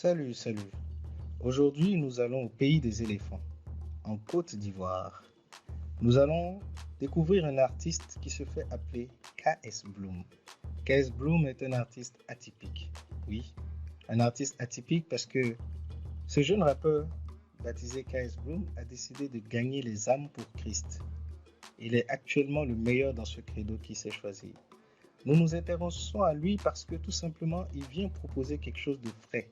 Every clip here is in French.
Salut, salut. Aujourd'hui, nous allons au pays des éléphants, en Côte d'Ivoire. Nous allons découvrir un artiste qui se fait appeler K.S. Bloom. K.S. Bloom est un artiste atypique. Oui, un artiste atypique parce que ce jeune rappeur, baptisé K.S. Bloom, a décidé de gagner les âmes pour Christ. Il est actuellement le meilleur dans ce credo qu'il s'est choisi. Nous nous intéressons à lui parce que tout simplement, il vient proposer quelque chose de frais,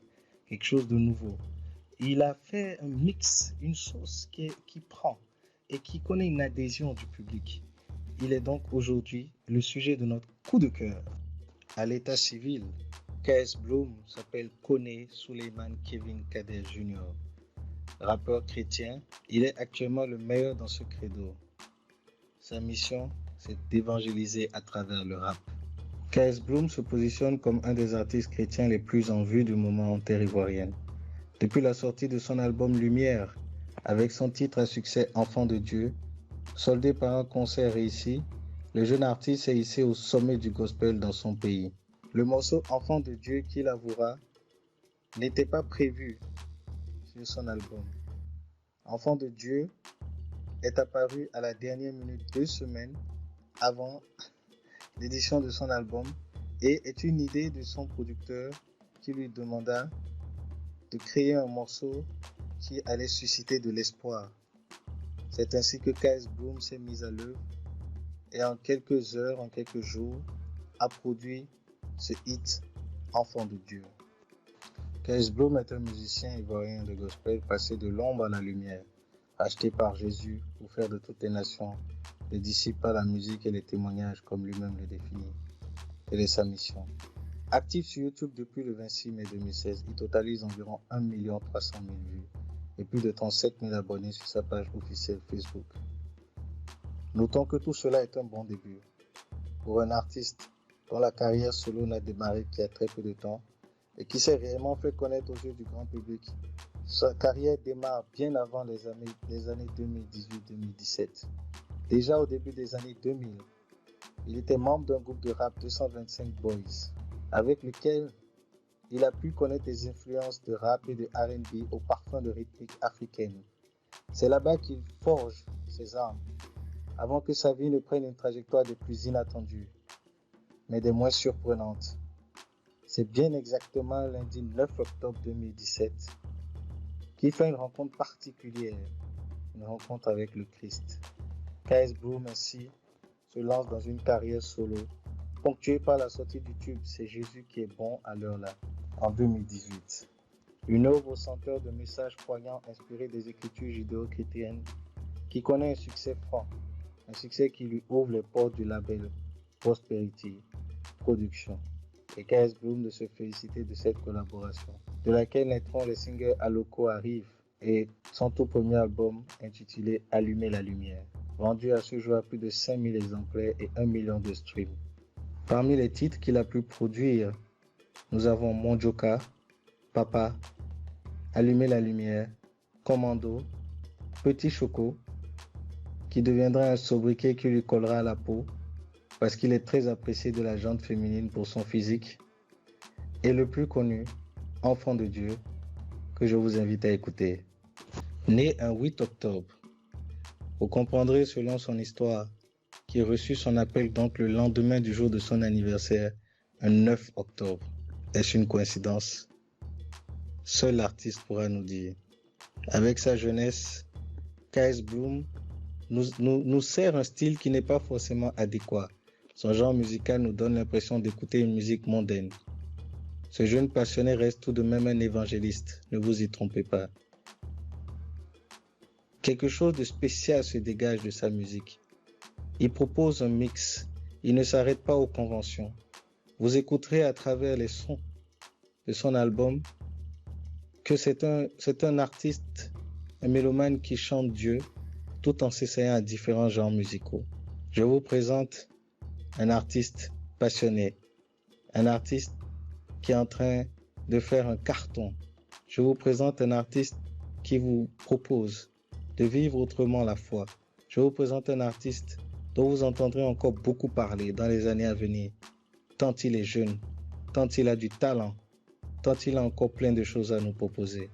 quelque chose de nouveau. Il a fait un mix, une sauce qui prend et qui connaît une adhésion du public. Il est donc aujourd'hui le sujet de notre coup de cœur. À l'état civil, K.S. Bloom s'appelle Kone Suleiman Kevin Kader Jr. Rappeur chrétien, il est actuellement le meilleur dans ce credo. Sa mission, c'est d'évangéliser à travers le rap. K.S. Bloom se positionne comme un des artistes chrétiens les plus en vue du moment en terre ivoirienne. Depuis la sortie de son album Lumière, avec son titre à succès Enfant de Dieu, soldé par un concert réussi, le jeune artiste est hissé au sommet du gospel dans son pays. Le morceau Enfant de Dieu, qu'il avouera, n'était pas prévu sur son album. Enfant de Dieu est apparu à la dernière minute 2 semaines avant l'édition de son album et est une idée de son producteur qui lui demanda de créer un morceau qui allait susciter de l'espoir. C'est ainsi que K.S. Bloom s'est mis à l'œuvre et en quelques heures, en quelques jours, a produit ce hit Enfant de Dieu. K.S. Bloom est un musicien ivoirien de gospel passé de l'ombre à la lumière, acheté par Jésus pour faire de toutes les nations des disciples à la musique et les témoignages comme lui-même le définit. Telle est sa mission. Actif sur YouTube depuis le 26 mai 2016, il totalise environ 1 300 000 vues et plus de 37 000 abonnés sur sa page officielle Facebook. Notons que tout cela est un bon début. Pour un artiste dont la carrière solo n'a démarré qu'il y a très peu de temps et qui s'est réellement fait connaître aux yeux du grand public, sa carrière démarre bien avant les années 2018-2017. Déjà au début des années 2000, il était membre d'un groupe de rap 225 Boys, avec lequel il a pu connaître les influences de rap et de R&B au parfum de rythmique africaine. C'est là-bas qu'il forge ses armes, avant que sa vie ne prenne une trajectoire des plus inattendues, mais des moins surprenantes. C'est bien exactement lundi 9 octobre 2017 qu'il fait une rencontre particulière, une rencontre avec le Christ. K.S. Bloom ainsi se lance dans une carrière solo, ponctuée par la sortie du tube C'est Jésus qui est bon à l'heure-là, en 2018. Une œuvre au senteur de messages poignants inspirés des écritures judéo-chrétiennes qui connaît un succès franc, un succès qui lui ouvre les portes du label Prosperity Production. Et K.S. Bloom de se féliciter de cette collaboration, de laquelle naîtront les singles Aloko Arrive et son tout premier album intitulé Allumer la lumière, vendu à ce jour à plus de 5000 exemplaires et 1 million de streams. Parmi les titres qu'il a pu produire, nous avons Mon Joka, Papa, Allumer la lumière, Commando, Petit Choco, qui deviendra un sobriquet qui lui collera à la peau parce qu'il est très apprécié de la gente féminine pour son physique, et le plus connu, Enfant de Dieu, que je vous invite à écouter. Né un 8 octobre, vous comprendrez selon son histoire qu'il reçut son appel donc le lendemain du jour de son anniversaire, un 9 octobre. Est-ce une coïncidence? Seul l'artiste pourra nous dire. Avec sa jeunesse, K.S. Bloom nous sert un style qui n'est pas forcément adéquat. Son genre musical nous donne l'impression d'écouter une musique mondaine. Ce jeune passionné reste tout de même un évangéliste, ne vous y trompez pas. Quelque chose de spécial se dégage de sa musique. Il propose un mix, il ne s'arrête pas aux conventions. Vous écouterez à travers les sons de son album que c'est un artiste, un mélomane qui chante Dieu tout en s'essayant à différents genres musicaux. Je vous présente un artiste passionné, un artiste qui est en train de faire un carton. Je vous présente un artiste qui vous propose de vivre autrement la foi. Je vous présente un artiste dont vous entendrez encore beaucoup parler dans les années à venir, tant il est jeune, tant il a du talent, tant il a encore plein de choses à nous proposer.